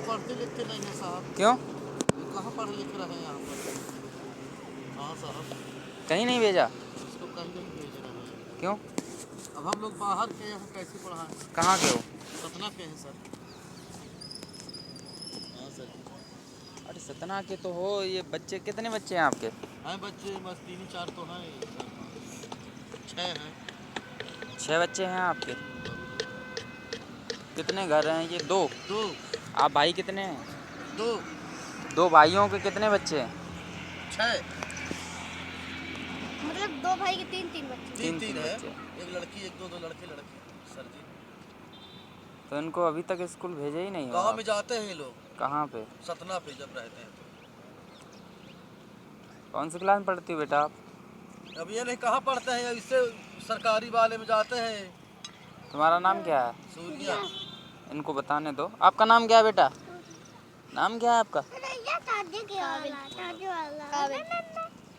पढ़ते लिखते नहीं है साहब। क्यों? कहाँ पढ़ लिख रहे हैं यहाँ पर? हाँ साहब, कहीं नहीं भेजा? इसको कहीं नहीं भेज रहे हैं। क्यों? अब हम लोग बाहर के हैं, कैसे पढ़ाएं? कहाँ के हो? सतना के हैं सर। हाँ सर। अरे सतना के तो हो। ये बच्चे कितने बच्चे हैं आपके? हैं बच्चे बस 3-4 तो हैं, 6 हैं। 6 बच्चे हैं आपके? कितने घर हैं ये? 2? 2। आप भाई कितने हैं? 2। 2 भाइयों के कितने बच्चे हैं? 6। मतलब 2 भाई के 3-3 बच्चे। 3 है, बच्चे। एक लड़की, एक 2 लड़के लड़की सर जी। तो इनको अभी तक स्कूल भेजे ही नहीं हो गाँव आप? में जाते हैं ये लोग। कहाँ पे? सतना पे जब रहते हैं तो। कौन सी क्लास में पढ़ती हो बेटा आप? अब ये नहीं कहाँ पढ़ते हैं, इससे सरकारी वाले में जाते हैं। तुम्हारा नाम क्या है? सूर्या। इनको बताने दो। आपका नाम क्या है बेटा? नाम क्या है आपका?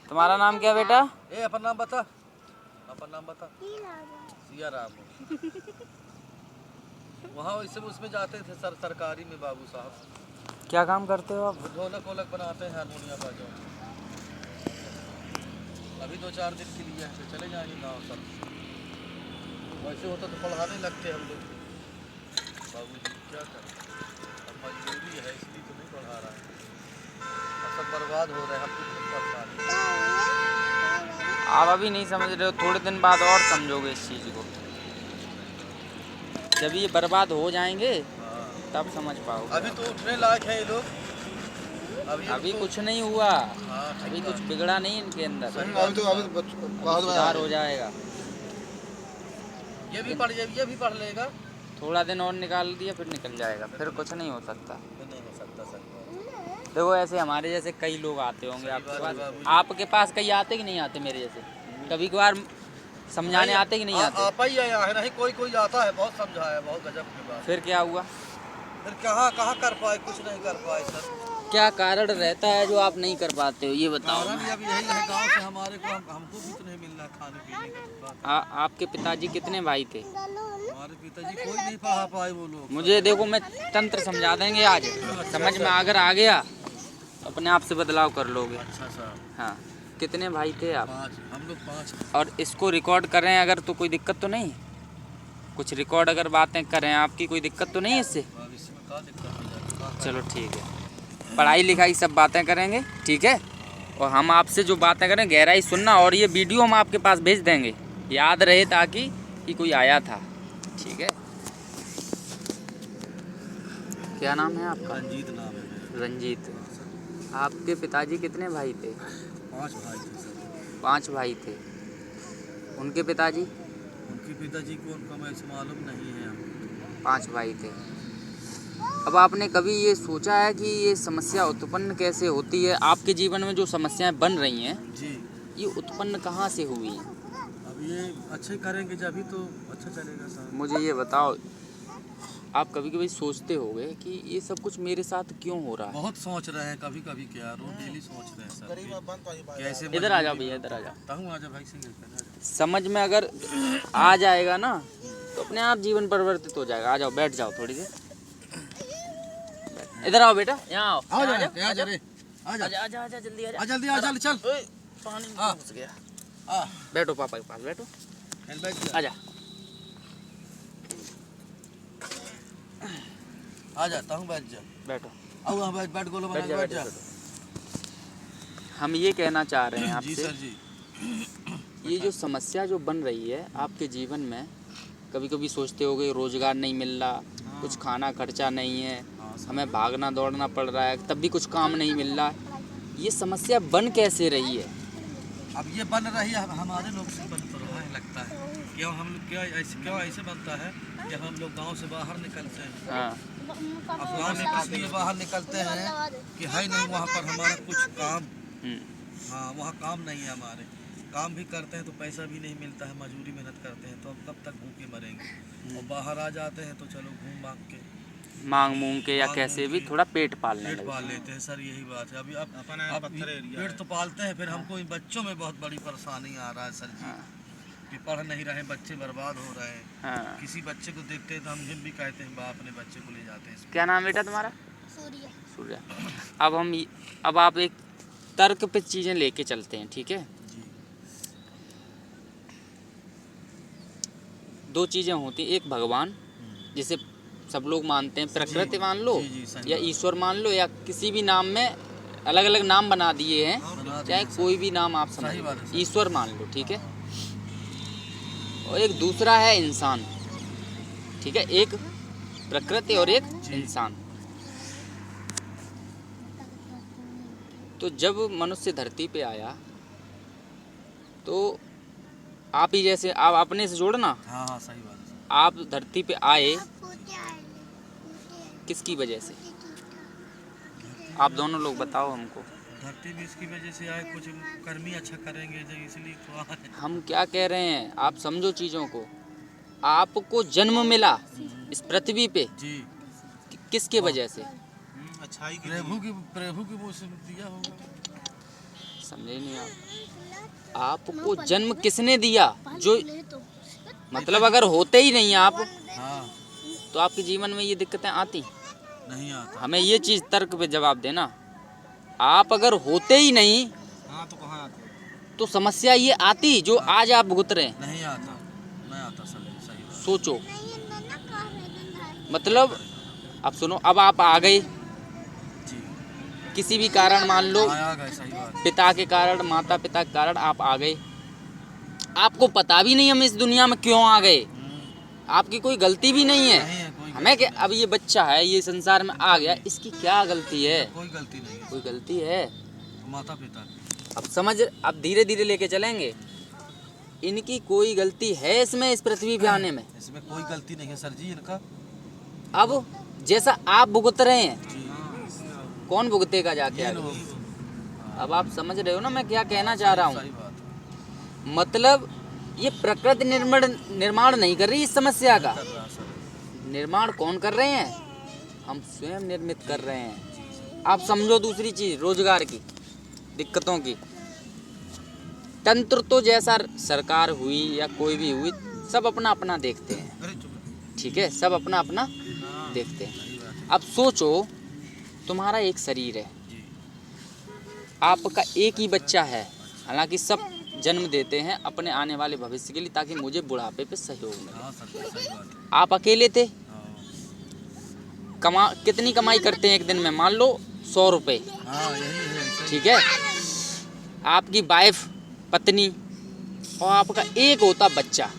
तुम्हारा नाम क्या है बेटा? ए अपन नाम बता, अपन नाम बता। सिया राम। वहाँ इससे उसमें जाते थे सर, सरकारी में बाबू साहब। क्या काम करते हो आप? ढोलक वोलक बनाते हैं, हारमोनियम का जो। अभी 2-4 दिन के लिए है, चले जाएंगे गाँव सर। वैसे होता तो पढ़ाने लगते हम लोग। बाबू जी क्या करें, अब मजबूरी है इसलिए तो नहीं पढ़ा रहा है। अब सब बर्बाद हो रहे हैं, हम कुछ परेशान। आप अभी नहीं समझ रहे हो, थोड़े दिन बाद और समझोगे इस चीज़ को। जब ये बर्बाद हो जाएंगे तब समझ पाओगे। अभी तो उठने लायक है ये लोग। अभी तो, कुछ नहीं हुआ। हाँ, अभी कुछ बिगड़ा नहीं इनके अंदर। अभी तो सुधार हो जाएगा। ये भी पढ़ लेगा। थोड़ा दिन और निकाल दिया फिर निकल जाएगा, फिर कुछ नहीं हो सकता। नहीं हो सकता सर। देखो ऐसे हमारे जैसे कई लोग आते होंगे आपके पास। आपके पास कई आते कि नहीं आते मेरे जैसे? कभी कभार समझाने आते कि नहीं आते? आप ही आया है, नहीं कोई आता है, बहुत समझाया, बहुत गजब की बात। फिर क्या हुआ? फिर कहाँ कर पाए, कुछ नहीं कर पाए सर। क्या कारण रहता है जो आप नहीं कर पाते हो, ये बताओ। कारण अब यही है, गांव से हमारे को हमको भी तो नहीं मिल रहा खाने पीने का। आपके पिताजी कितने भाई थे? हमारे पिताजी कोई नहीं पढ़ा पाए वो लोग। मुझे देखो, मैं तंत्र समझा देंगे आज। समझ में अगर आ गया अपने आप से बदलाव कर लोगे। अच्छा साहब। हाँ। कितने भाई थे आप? 5, हम लोग 5। और इसको रिकॉर्ड करें अगर तो कोई दिक्कत तो नहीं? कुछ रिकॉर्ड अगर बातें करें आपकी, कोई दिक्कत तो नहीं है इससे? इसमें क्या दिक्कत हो जाएगी? चलो ठीक है, पढ़ाई लिखाई सब बातें करेंगे, ठीक है। और हम आपसे जो बातें करें गहराई सुनना, और ये वीडियो हम आपके पास भेज देंगे, याद रहे ताकि कि कोई आया था, ठीक है। क्या नाम है आपका? रंजीत नाम है मेरा। रंजीत। आपके पिताजी कितने भाई थे? 5 भाई थे सर। 5 भाई थे। उनके पिताजी? उनके पिताजी को उनका मैं मालूम नहीं है हमको। 5 भाई थे। अब आपने कभी ये सोचा है कि ये समस्या उत्पन्न कैसे होती है? आपके जीवन में जो समस्याएं बन रही हैं जी, ये उत्पन्न कहाँ से हुई हैं? अब ये अच्छे करेंगे जब ही तो अच्छा चलेगा सर। मुझे ये बताओ, आप कभी कभी सोचते होंगे कि ये सब कुछ मेरे साथ क्यों हो रहा है? बहुत सोच रहे हैं, कभी कभी क्या रोज डेली सोच रहे हैं सर। कैसे इधर आ जाओ भैया, इधर आ जाओ। आ जा भाई से। समझ में अगर आ जाएगा ना तो अपने आप जीवन परिवर्तित हो जाएगा। आ जाओ, बैठ जाओ थोड़ी देर। इधर आओ बेटा, यहाँ आओ। आ जा आजा, रे, आजा रे, आजा आजा, आजा, आजा, जल्दी आजा। जल्दी आ चल चल। ओए, पानी में घुस गया। आ बैठो पापा के पास बैठो। चल बैठ जा। आजा। आ जाता हूँ, बैठ जा। बैठो। आओ वहाँ बैठ गोलो बना के बैठ जा। हम ये कहना चाह रहे हैं जी आपसे, सर जी। ये जो समस्या जो बन रही है आपके जीवन में, कभी कभी सोचते होगे रोजगार नहीं मिल रहा, कुछ खाना खर्चा नहीं है, हमें भागना दौड़ना पड़ रहा है, तब भी कुछ काम नहीं मिल रहा। ये समस्या बन कैसे रही है? अब ये बन रही है हमारे लोग से बन तो रहा है, लगता है। क्यों हम लोग क्यों ऐसे बनता है जब हम लोग गांव से बाहर निकलते हैं। हाँ। अब गाँव में इसलिए बाहर निकलते हैं कि है नहीं वहाँ पर हमारा कुछ काम। हाँ, वहाँ काम नहीं है हमारे। काम भी करते हैं तो पैसा भी नहीं मिलता है, मजदूरी मेहनत करते हैं तो अब कब तक भूखे मरेंगे। और बाहर आ जाते हैं तो चलो घूम भाग के मांग मूंग के या कैसे भी थोड़ा पेट पालने पेट पाल लेते हैं सर, यही बात है। अभी अब पेट तो पालते हैं, फिर हमको इन बच्चों में बहुत बड़ी परेशानी आ रहा है सर जी। कि पढ़ नहीं रहे, बच्चे बर्बाद हो रहे हैं। किसी बच्चे को देखते हैं तो हम भी कहते हैं बाप अपने बच्चे को ले जाते हैं। क्या नाम बेटा तुम्हारा? सूर्य। अब आप एक तर्क पे चीज़ें लेके चलते हैं, ठीक है। जी दो चीज़ें होती हैं, एक भगवान जिसे सब लोग मानते हैं, प्रकृति मान लो जी, जी, सही या बात। ईश्वर मान लो, या किसी भी नाम में अलग अलग नाम बना दिए हैं, बना चाहे दिए, कोई भी नाम आप सही समझ बात है, लो, सही। ईश्वर मान लो, ठीक है। और एक दूसरा है इंसान, ठीक है, एक प्रकृति और एक इंसान। तो जब मनुष्य धरती पे आया तो आप ही जैसे आप अपने से जोड़ना, हाँ हाँ सही बात है। आप धरती पे आए किसकी वजह से? आप दोनों लोग बताओ हमको। धरती भी इसकी वजह से आए, कुछ कर्म ही अच्छा करेंगे जो इसलिए तो आए। हम क्या कह रहे हैं, आप समझो चीज़ों को। आपको जन्म मिला इस पृथ्वी पे जी किसके वजह से? अच्छाई प्रभु की वो से दिया होगा। समझे नहीं आप? आपको जन्म किसने दिया? जो मतलब अगर होते ही नहीं आप, हाँ तो आपके जीवन में ये दिक्कतें आती? नहीं आता। हमें ये चीज़ तर्क पे जवाब देना। आप अगर होते ही नहीं हाँ तो कहाँ आते? तो समस्या ये आती जो आज आप भुगत रहे हैं। नहीं आता, नहीं आता, सही सही बात। सोचो, मतलब अब सुनो, अब आप आ गए जी किसी भी कारण, मान लो आ गए, सही बात। पिता के कारण, माता पिता के कारण आप आ गए, आपको पता भी नहीं हम इस दुनिया में क्यों आ गए, आपकी कोई गलती भी नहीं है। नहीं है कोई हमें क्या, अब ये बच्चा है, ये संसार में आ गया, इसकी क्या गलती है? कोई गलती नहीं है, कोई गलती है? माता पिता की। अब समझ, अब धीरे धीरे लेके चलेंगे। इनकी कोई गलती है इसमें, इस पृथ्वी पे आने में? इसमें कोई गलती नहीं है सर जी इनका। अब जैसा आप भुगत रहे हैं, जी कौन भुगतेगा जाके ये आगे? लोग अब आप समझ रहे हो ना मैं क्या कहना चाह रहा हूँ? सही बात मतलब ये प्रकृति निर्माण नहीं कर रही इस समस्या का। कर रहा सर। निर्माण कौन कर रहे हैं? हम स्वयं निर्मित कर रहे हैं। आप समझो दूसरी चीज, रोजगार की दिक्कतों की। तंत्र तो जैसा सरकार हुई या कोई भी हुई, सब अपना अपना देखते हैं, अरे चुप। ठीक है, सब अपना अपना देखते हैं। सही बात है। अब सोचो, तुम्हारा एक शरीर है, जी आपका एक ही बच्चा है, हालांकि सब जन्म देते हैं अपने आने वाले भविष्य के लिए, ताकि मुझे बुढ़ापे पे सहयोग मिले। हाँ सर सही बात है। आप अकेले थे, हाँ कितनी कमाई करते हैं एक दिन में? मान लो 100 रुपये, हाँ यही है सही। ठीक है। आपकी वाइफ, पत्नी और आपका एक होता बच्चा,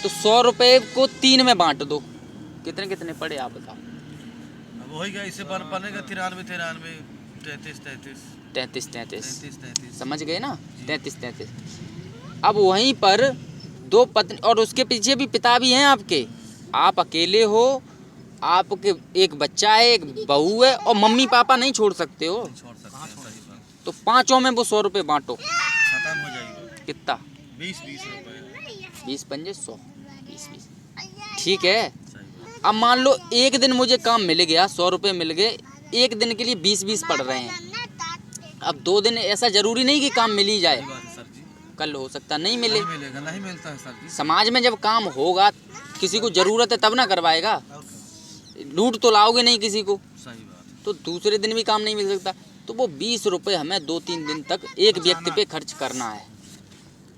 तो 100 रुपये को 3 में बांट दो, कितने कितने पड़े आप बताओ? अब वही गया, इसे बनेगा 93 33 33 33। समझ गए ना? 33। अब वहीं पर 2 पत्नी और उसके पीछे भी पिता भी हैं आपके, आप अकेले हो, आपके एक बच्चा है, एक बहू है, और मम्मी पापा नहीं छोड़ सकते हो, छोड़ सकते हैं, सही बात। तो पांचों में वो 100 रुपये बांटो, खत्म हो जाएगा। कितना? 20 रुपए 20 पंजे 100, 20 ठीक है। सही बात। अब मान लो एक दिन मुझे काम मिल गया, 100 रुपये मिल गए, एक दिन के लिए 20 पड़ रहे हैं। अब 2 दिन ऐसा जरूरी नहीं कि काम मिल ही जाए, सही बात है सर जी। कल हो सकता नहीं मिले। नहीं मिलेगा, नहीं मिलता है सर जी। समाज में जब काम होगा, किसी को जरूरत है तब ना करवाएगा, लूट तो लाओगे नहीं किसी को, सही बात है। तो दूसरे दिन भी काम नहीं मिल सकता। तो वो 20 रुपये हमें 2-3 दिन तक एक व्यक्ति पे खर्च करना है,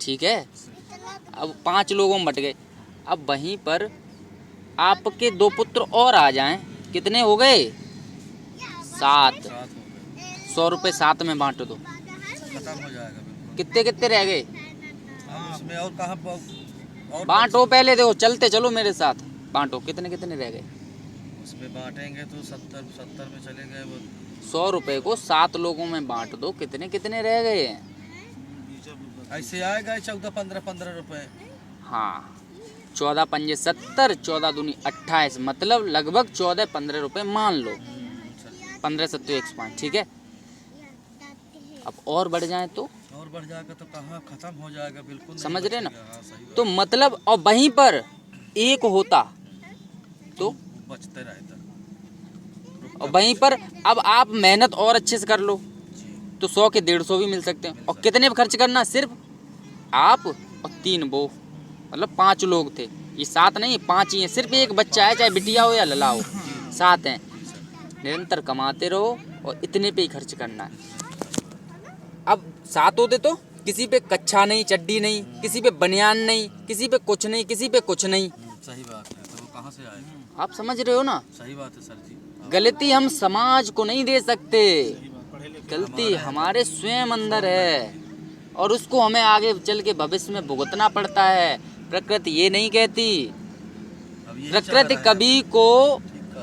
ठीक है। अब 5 लोगों में बट गए। अब वहीं पर आपके 2 पुत्र और आ जाएं, कितने हो गए? 7। 7 हो गए, 100 रुपये 7 में बांट दो, खत्म हो जाएगा बिल्कुल। कितने कितने रह गए? हम उसमें और कहाँ और बांटो पहले, देखो चलते चलो मेरे साथ, बांटो कितने कितने रह गए। उसमें बांटेंगे तो 70 में चले गए वो। 100 रुपये को 7 लोगों में बांट दो, कितने कितने रह गए हैं? ऐसे आएगा 14-15 रुपए। हाँ, 14 पंजे 70, 14 दूनी 28, मतलब लगभग 14-15 रुपये मान लो, 15 सत्तू 105, ठीक है। अब और बढ़ जाए तो और बढ़ जाएगा तो कहाँ खत्म हो जाएगा बिल्कुल। नहीं समझ रहे ना? बचेगा। हाँ, सही बात। तो मतलब, और वहीं पर एक होता तो, बचते रहता। और वहीं पर अब आप मेहनत और अच्छे से कर लो तो 100 के 150 भी मिल सकते हैं। और कितने पे खर्च करना? सिर्फ आप और 3 वो, मतलब 5 लोग थे, ये 7 नहीं 5 ही हैं। सिर्फ एक बच्चा है, चाहे बिटिया हो या लला हो, 7 हैं। निरंतर कमाते रहो और इतने पे ही खर्च करना है। अब साथ होते तो किसी पे कच्छा नहीं, चड्डी नहीं, किसी पे बनियान नहीं, किसी पे कुछ नहीं, किसी पे कुछ नहीं। सही बात है, तो वो कहाँ से आएगा? आप समझ रहे हो ना? सही बात है सर जी। गलती हम समाज को नहीं दे सकते, गलती हमारे स्वयं अंदर है और उसको हमें आगे चल के भविष्य में भुगतना पड़ता है। प्रकृति ये नहीं कहती, अब ये प्रकृति कभी को,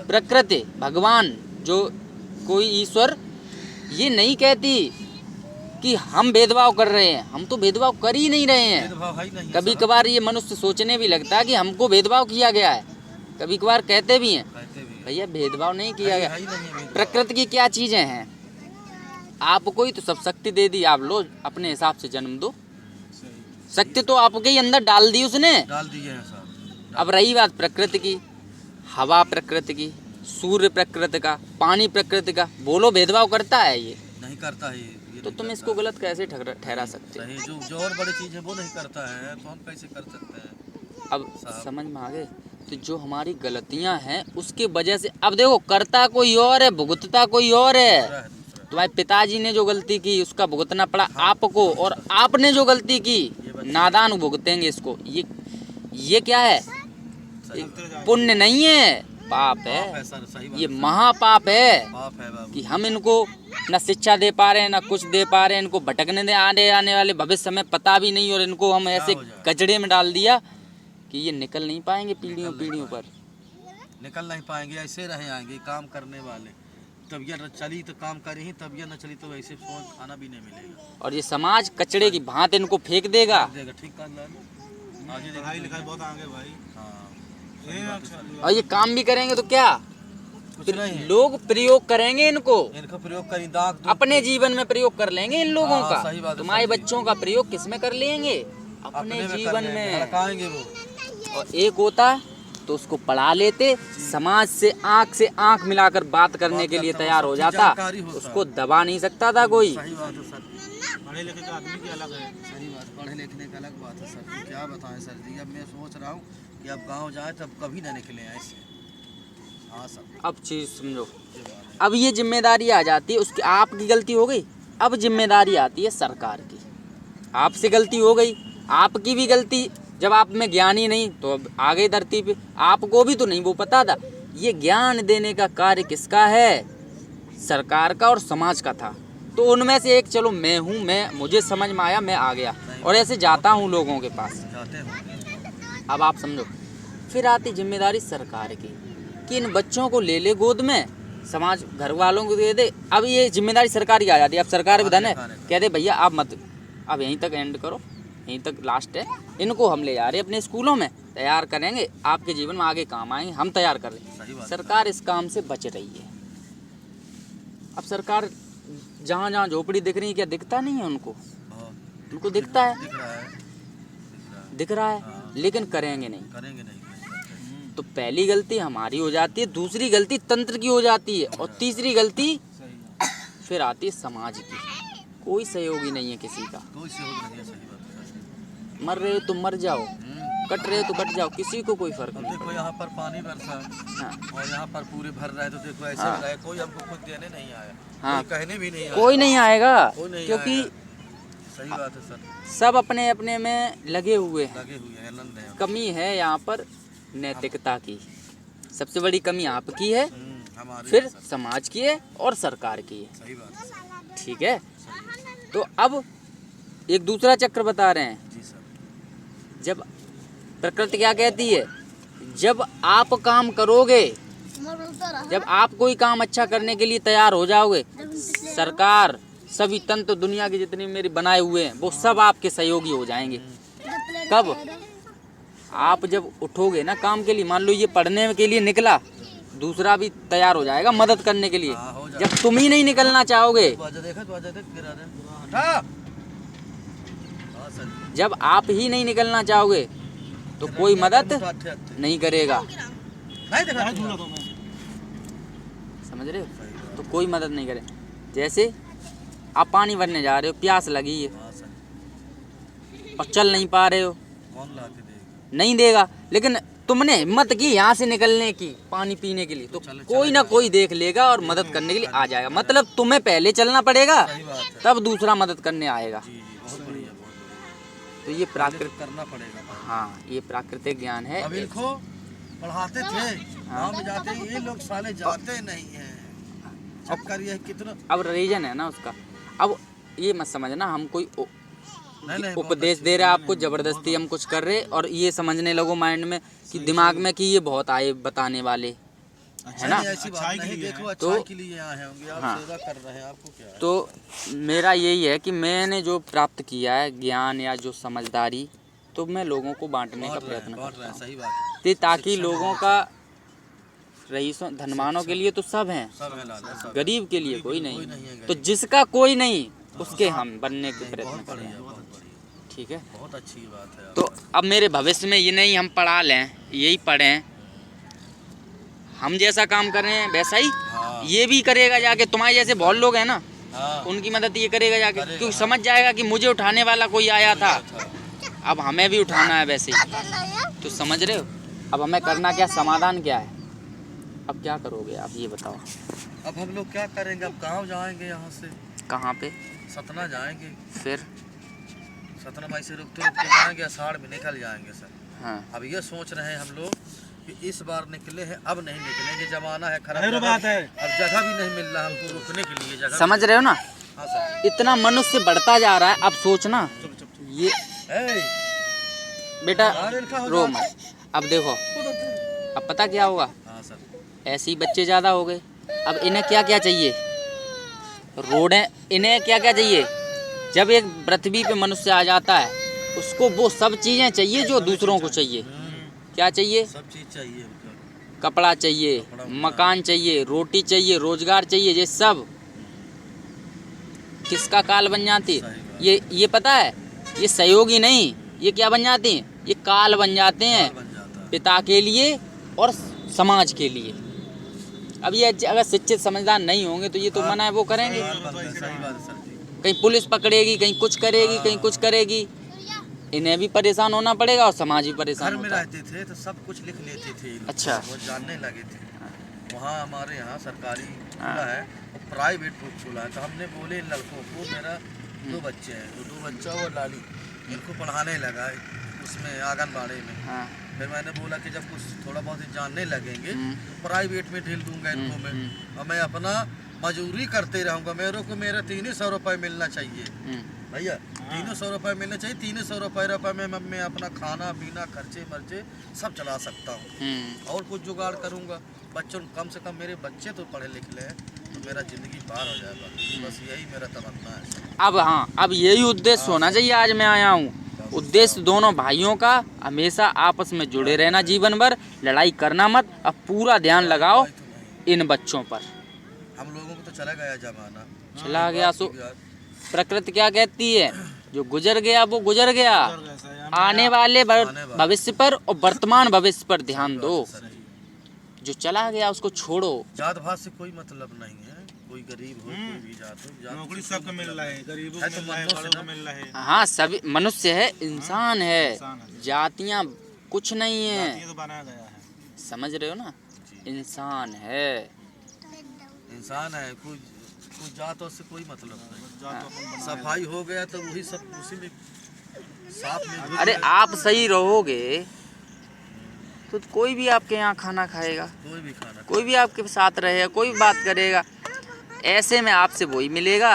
प्रकृति भगवान जो कोई ईश्वर ये नहीं कहती कि हम भेदभाव कर रहे हैं। हम तो भेदभाव कर ही नहीं रहे हैं। भेदभाव है ही नहीं। कभी कभार ये मनुष्य सोचने भी लगता है कि हमको भेदभाव किया गया है। कभी कभार कहते भी हैं कहते भी हैं। भैया भेदभाव नहीं किया गया। है ही नहीं है भेदभाव। प्रकृति की क्या चीजें हैं? आपको ही तो सब शक्ति दे दी, आप लो अपने हिसाब से जन्म दो। शक्ति तो आपके ही अंदर डाल दी उसने। डाल दिए हैं सर। अब रही बात प्रकृति की, हवा प्रकृति की, सूर्य प्रकृति का, पानी प्रकृति का, बोलो भेदभाव करता है ये? नहीं करता है ये तो नहीं तुम करता इसको गलत कैसे ठहरा सकते हो? सही, जो और बड़ी चीज है वो नहीं करता है तो हम कैसे कर सकते हैं? अब समझ में आ गए? तो जो हमारी गलतियां हैं उसकी वजह से, अब देखो करता कोई और है, भुगतता कोई और है। दूसरा है दूसरा। तुम्हारे पिताजी ने जो गलती की उसका भुगतना पड़ा आपको, और आपने जो गलती की नादान भुगतेंगे इसको। ये क्या है? सही बात। पुण्य नहीं है, पाप पाप है। है सर, सही बात ये है। महापाप है पाप है बाबू। कि हम इनको न शिक्षा दे पा रहे हैं, न कुछ दे पा रहे हैं। इनको भटकने दे, आने वाले भविष्य में पता भी नहीं, और इनको हम ऐसे हो जाए? कचड़े में डाल दिया कि ये निकल नहीं पाएंगे पीढ़ियों पीढ़ियों पर। निकल नहीं पाएंगे, ऐसे रह आएंगे काम करने वाले। तबीयत चली तो काम करी ही, तबीयत न चली तो वैसे सोच खाना भी नहीं मिलेगा। और ये समाज कचड़े की भांति इनको फेंक देगा। देगा ठीक कर लो। आगे पढ़ाई लिखाई बहुत आगे भाई। हाँ और ये काम भी करेंगे तो क्या? कुछ नहीं। लोग प्रयोग करेंगे इनको, इनका प्रयोग करी दाग दूध। अपने जीवन में प्रयोग कर लेंगे इन लोगों हाँ, का। सही बात है, तुम्हारे सही। बच्चों का प्रयोग किस में कर लेंगे? अपने अपने जीवन कर लेंगे, में। हड़काएंगे वो। और एक होता तो उसको पढ़ा लेते, समाज से आंख मिलाकर बात करने के लिए तैयार हो जाता, जानकारी होता। उसको दबा नहीं सकता था कोई। सही बात है सर। पढ़े लिखे का आदमी की अलग है। सही बात, पढ़े लिखने का अलग बात है सर जी। क्या बताएं सर जी, अब मैं सोच रहा हूँ कि अब गांव जाए तब कभी ना निकले ऐसे। हाँ सर। अब चीज समझो, ये बात है। अब ये जिम्मेदारी आ जाती है उसकी, आपकी गलती हो गई। अब जिम्मेदारी आती है सरकार की। आपसे गलती हो गई, आपकी भी गलती। जब आप में ज्ञान ही नहीं तो अब आ गई धरती पे, आपको भी तो नहीं वो पता था। ये ज्ञान देने का कार्य किसका है? सरकार का और समाज का था। तो उनमें से एक, चलो मैं हूँ, मुझे समझ में आया, मैं आ गया और ऐसे जाता हूँ लोगों के पास। जाते होंगे। अब आप समझो, फिर आती जिम्मेदारी सरकार की कि इन बच्चों को ले ले गोद में, समाज घर वालों को दे दे। अब ये जिम्मेदारी सरकार की आ जाती है। अब सरकार भी धन है, कह दे भैया आप मत, अब यहीं तक एंड करो, यहीं तक लास्ट है। इनको हम ले जा रहे हैं अपने स्कूलों में, तैयार करेंगे, आपके जीवन में आगे काम आएंगे, हम तैयार कर रहे सही हैं। बात है। सरकार इस काम से बच रही है। अब सरकार जहाँ जहाँ झोपड़ी दिख रही है, क्या दिखता नहीं है उनको? बहुत उनको दिखता है, दिख रहा है। दिख रहा है, हाँ। लेकिन करेंगे नहीं। करेंगे नहीं। तो पहली गलती हमारी हो जाती है, दूसरी गलती तंत्र की हो जाती है, और तीसरी गलती फिर आती है समाज की। कोई सहयोगी नहीं है किसी का। कोई सहयोग नहीं है। सही बात है। मर रहे हो तो मर जाओ, कट रहे हो तो कट जाओ, किसी को कोई फर्क अब नहीं। देखो यहाँ पर पानी बरसा हाँ, और यहाँ पर पूरे भर रहा है, तो देखो ऐसे हाँ। हो रहा है। कोई हमको खुद देने नहीं आया, हाँ। कोई कहने भी नहीं आया। कोई नहीं आएगा, कोई नहीं क्योंकि आएगा। सही बात है सर। सब अपने अपने में लगे हुए हैं। लगे हुए हैं, आनंद है। कमी है यहाँ पर नैतिकता की, सबसे बड़ी कमी आपकी है, हमारे फिर समाज की है और सरकार की है। सही बात है सर। ठीक है, तो अब एक दूसरा चक्र बता रहे हैं। जी सर। जब प्रकृति क्या कहती है, जब आप काम करोगे, जब आप कोई काम अच्छा करने के लिए तैयार हो जाओगे, सरकार, सभी तंत्र दुनिया के जितने मेरे बनाए हुए हैं वो सब आपके सहयोगी हो जाएंगे। कब? आप जब उठोगे ना काम के लिए, मान लो ये पढ़ने के लिए निकला, दूसरा भी तैयार हो जाएगा मदद करने के लिए। हाँ, हो जाएगा। जब तुम ही नहीं निकलना चाहोगे, तो आजा देखा, तो आजा देख गिरा दे। हटा। हाँ सर। जब आप ही नहीं निकलना चाहोगे तो कोई मदद नहीं करेगा। नहीं देखा झूला तो मैं। समझ रहे हो? तो कोई मदद नहीं करे। जैसे आप पानी भरने जा रहे हो, प्यास लगी है हाँ सर। और चल नहीं पा रहे हो, कौन ला के देगा? नहीं देगा, लेकिन तुमने हिम्मत की यहाँ से निकलने की पानी पीने के लिए, तो कोई ना कोई देख लेगा और मदद करने के लिए आ जाएगा। मतलब तुम्हें पहले चलना पड़ेगा, सही बात है तब दूसरा मदद करने आएगा। जी जी, बहुत बढ़िया बहुत बढ़िया। तो ये प्राकृतिक, करना पड़ेगा। हाँ ये प्राकृतिक ज्ञान है। अब इनको पढ़ाते थे, गाँव में जाते हैं, ये लोग साले जाते नहीं हैं। चक्कर ये है कितना। अब रीजन है ना उसका। अब ये मत समझना हम कोई नहीं, उपदेश दे रहे हैं आपको, जबरदस्ती हम कुछ कर रहे और ये समझने लगो माइंड में कि दिमाग में कि ये बहुत आए बताने वाले, है ना। ऐसी बात नहीं, देखो अच्छाई के लिए आए होंगे आप, हाँ। सेवा कर रहे हैं, आपको क्या है। तो मेरा यही है कि मैंने जो प्राप्त किया है ज्ञान या जो समझदारी, तो मैं लोगों को बांटने का प्रयत्न करता हूँ, सही बात है। ताकि लोगों का, रईसों धनवानों के लिए तो सब हैं, सब है लाला, सब गरीब के लिए कोई नहीं नहीं। है तो जिसका कोई नहीं उसके हम बनने के प्रयत्न बहुत करें, बढ़िया, बहुत बढ़िया, ठीक है। बहुत अच्छी बात है। तो अब मेरे भविष्य में ये नहीं हम पढ़ा लें, यही पढ़ें, हम जैसा काम कर रहे हैं वैसा ही हाँ। ये भी करेगा जाके। तुम्हारे जैसे बहुत लोग हैं ना, हाँ, उनकी मदद ये करेगा जाके, करेगा, क्योंकि हाँ। समझ जाएगा कि मुझे उठाने वाला कोई आया था, अब हमें भी उठाना है वैसे ही। तो समझ रहे हो, अब हमें करना क्या, समाधान क्या है। अब क्या करोगे आप ये बताओ। अब हम लोग क्या करेंगे, अब गाँव जाएंगे, यहाँ से कहाँ पे, सतना जाएंगे, फिर सतना माई से रुकते रुकते जाएंगे, अषाढ़ में निकल जाएंगे सर। हाँ अब ये सोच रहे हैं हम लोग कि इस बार निकले हैं, अब नहीं निकलेंगे, जमाना है खराब, अरे बात है। अब जगह भी नहीं मिल रहा हमको रुकने के लिए, जगह। समझ रहे हो ना, हाँ सर। इतना मनुष्य बढ़ता जा रहा है। अब सोचना ये ए, बेटा अरे लिखा हो रो जाता। मत। अब देखो, अब पता क्या होगा, हाँ सर, ऐसे ही बच्चे ज़्यादा हो गए। अब इन्हें क्या क्या चाहिए, रोडें, इन्हें क्या क्या चाहिए। जब एक पृथ्वी पे मनुष्य आ जाता है उसको वो सब चीज़ें चाहिए जो दूसरों को चाहिए। क्या चाहिए, सब चीज़ चाहिए हमको। कपड़ा चाहिए, मकान चाहिए, रोटी चाहिए, रोजगार चाहिए, ये सब किसका काल बन जाती है। ये पता है, ये सहयोगी नहीं, ये क्या बन जाती हैं, ये काल बन जाते हैं बन जाता है। पिता के लिए और समाज के लिए। अब ये अगर शिक्षित समझदार नहीं होंगे तो ये तो मना है वो करेंगे, सही बात है सर जी। कहीं पुलिस पकड़ेगी, कहीं कुछ करेगी, कहीं कुछ करेगी, इन्हें भी परेशान होना पड़ेगा और समाज भी घर परेशान में होता है। रहते थे तो सब कुछ लिख लेते थे ये लोग। अच्छा। वो जानने लगे थे। वहाँ हमारे यहाँ सरकारी खुला है, प्राइवेट खुला है, तो हमने बोले इन लड़कों को, मेरा 2 बच्चे हैं, तो 2 बच्चा और लाली, इनको पढ़ाने लगा उसमें आंगनबाड़ी में। हाँ, फिर मैंने बोला कि जब कुछ थोड़ा बहुत ही जानने लगेंगे तो प्राइवेट में ढील दूंगा इनको मैं, और मैं अपना मजदूरी करते रहूँगा, मेरे को मेरा 300 रुपये मिलना चाहिए भैया, 300 रुपये मिलने चाहिए। 300 रुपये में मैं अपना खाना पीना खर्चे मर्चे सब चला सकता हूँ, और कुछ जुगाड़ करूँगा। बच्चों, कम से कम मेरे बच्चे तो पढ़े लिखे हैं तो मेरा ज़िंदगी पार हो जाएगा, बस यही मेरा तमन्ना है। अब हाँ, अब यही उद्देश्य होना चाहिए। आज मैं आया हूँ, उद्देश्य दोनों भाइयों का हमेशा आपस में जुड़े रहना, जीवन भर लड़ाई करना मत। अब पूरा ध्यान लगाओ इन बच्चों पर। हम लोगों को तो चला गया जमाना, चला गया सो प्रकृति क्या कहती है, जो गुजर गया वो गुजर गया। आने वाले भविष्य पर और वर्तमान भविष्य पर ध्यान दो। जो चला गया उसको छोड़ो। जात भात से कोई मतलब नहीं है, कोई गरीब हो कोई भी जात हो, नौकरी सबको मिल रहा है, गरीबों को मिल रहा है, बड़ों को मिल रहा है। हाँ, सभी मनुष्य है, इंसान है, इंसान है। जातियाँ कुछ नहीं है, ये तो बनाया गया है। समझ रहे हो ना, इंसान है। इंसान है, कोई जातों से कोई मतलब नहीं। जात अपन बनाया है। सफाई हो गया तो वही सब उसी में साथ में। अरे आप सही रहोगे तो कोई भी आपके यहाँ खाना खाएगा, कोई भी खाना, कोई भी आपके साथ रहेगा, कोई भी बात करेगा। ऐसे में आपसे वही मिलेगा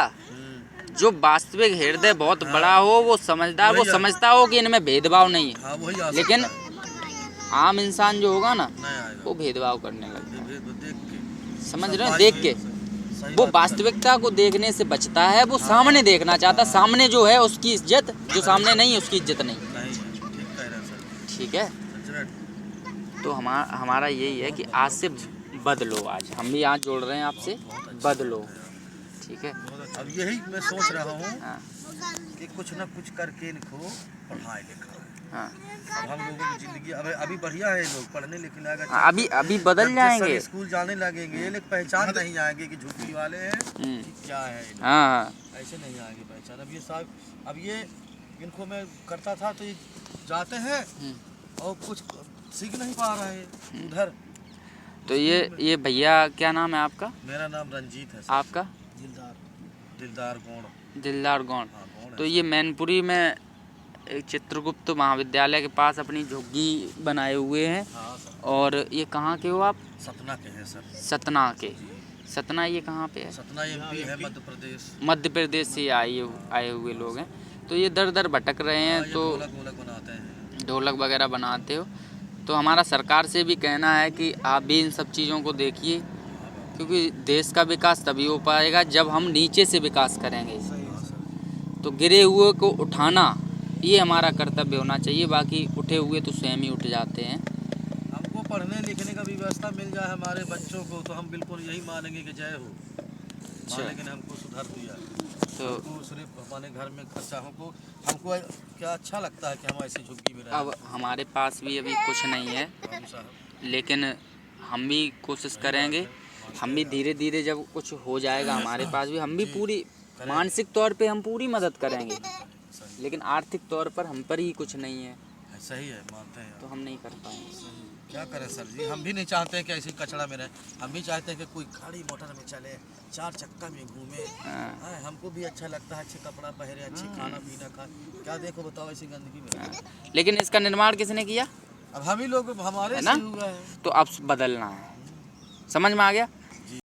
जो वास्तविक हृदय बहुत बड़ा हो, वो समझदार, वो समझता हो कि इनमें भेदभाव नहीं है। हाँ वही आ लेकिन सकता है। आम इंसान जो होगा ना, नहीं आएगा, वो भेदभाव करने लगता है। देख के, समझ रहे हो, देख के सही वो बात वास्तविकता को देखने से बचता है, वो सामने देखना चाहता। सामने जो है उसकी इज्जत, जो सामने नहीं है उसकी इज्जत नहीं। नहीं है, ठीक कह रहे हैं सर। ठीक है, सच में। तो हमारा यही है कि आज से बदलो। आज हम भी यहाँ जोड़ रहे हैं आपसे, बदलो, ठीक है। अब यही मैं सोच रहा हूँ हाँ कि कुछ ना कुछ करके इनको पढ़ाए लिखाए। हाँ अब हम लोगों की जिंदगी अभी बढ़िया है, लोग पढ़ने लिखने लगे, हाँ, अभी बदल जाएंगे। स्कूल जाने लगेंगे, ये लोग पहचान नहीं आएंगे कि झुग्गी वाले हैं कि क्या है ये लोग। हाँ ऐसे नहीं आएंगे पहचान। अब ये साहब, अब ये इनको मैं करता था तो ये जाते हैं और कुछ सीख नहीं पा रहा है उधर। तो ये भैया क्या नाम है आपका? मेरा नाम रंजीत है सर। आपका? दिलदार गौड़। दिलदार गौड़। हाँ, गौड़ है। तो ये मैनपुरी में एक चित्रगुप्त महाविद्यालय के पास अपनी झुग्गी बनाए हुए हैं। हाँ सर। और ये कहाँ के हो आप? सतना के हैं सर। सतना के। सतना ये कहाँ पे है? सतना एमपी है, मध्य प्रदेश। मध्य प्रदेश से आए हुए लोग हैं। तो ये दर दर भटक रहे हैं। हाँ, ये तो ढोलक वोलक बनाते हैं। ढोलक वगैरह बनाते हो। तो हमारा सरकार से भी कहना है कि आप भी इन सब चीज़ों को देखिए, क्योंकि देश का विकास तभी हो पाएगा जब हम नीचे से विकास करेंगे। हाँ सर। तो गिरे हुए को उठाना ये हमारा कर्तव्य होना चाहिए, बाकी उठे हुए तो स्वयं ही उठ जाते हैं। हमको पढ़ने लिखने का व्यवस्था मिल जाए हमारे बच्चों को तो हम बिल्कुल यही मानेंगे कि जय हो। लेकिन हमको सुधार दिया तो हमको सिर्फ हमारे घर में खर्चा हमको क्या अच्छा लगता है कि हम ऐसी झुग्गी में रहें। अब हमारे पास भी अभी कुछ नहीं है, बाबू साहब। लेकिन हम भी कोशिश करेंगे। हम भी धीरे धीरे जब कुछ हो जाएगा हमारे पास भी, हम भी पूरी मानसिक तौर पे हम पूरी मदद करेंगे, लेकिन आर्थिक तौर पर हम पर ही कुछ नहीं है। सही है, मानते हैं तो हम नहीं कर पाएंगे। क्या करें सर जी, हम भी नहीं चाहते हैं कि ऐसी कचड़ा में रहे। हम भी चाहते हैं कि कोई गाड़ी मोटर में चले, 4 चक्का में घूमे। हाँ, हमको भी अच्छा लगता है, अच्छे कपड़ा पहने, अच्छे खाना पीना खाए। क्या देखो बताओ ऐसी गंदगी में। लेकिन इसका निर्माण किसने किया? अब हम ही लोग, हमारे है ना? से हुआ है। तो अब बदलना है। समझ में आ गया?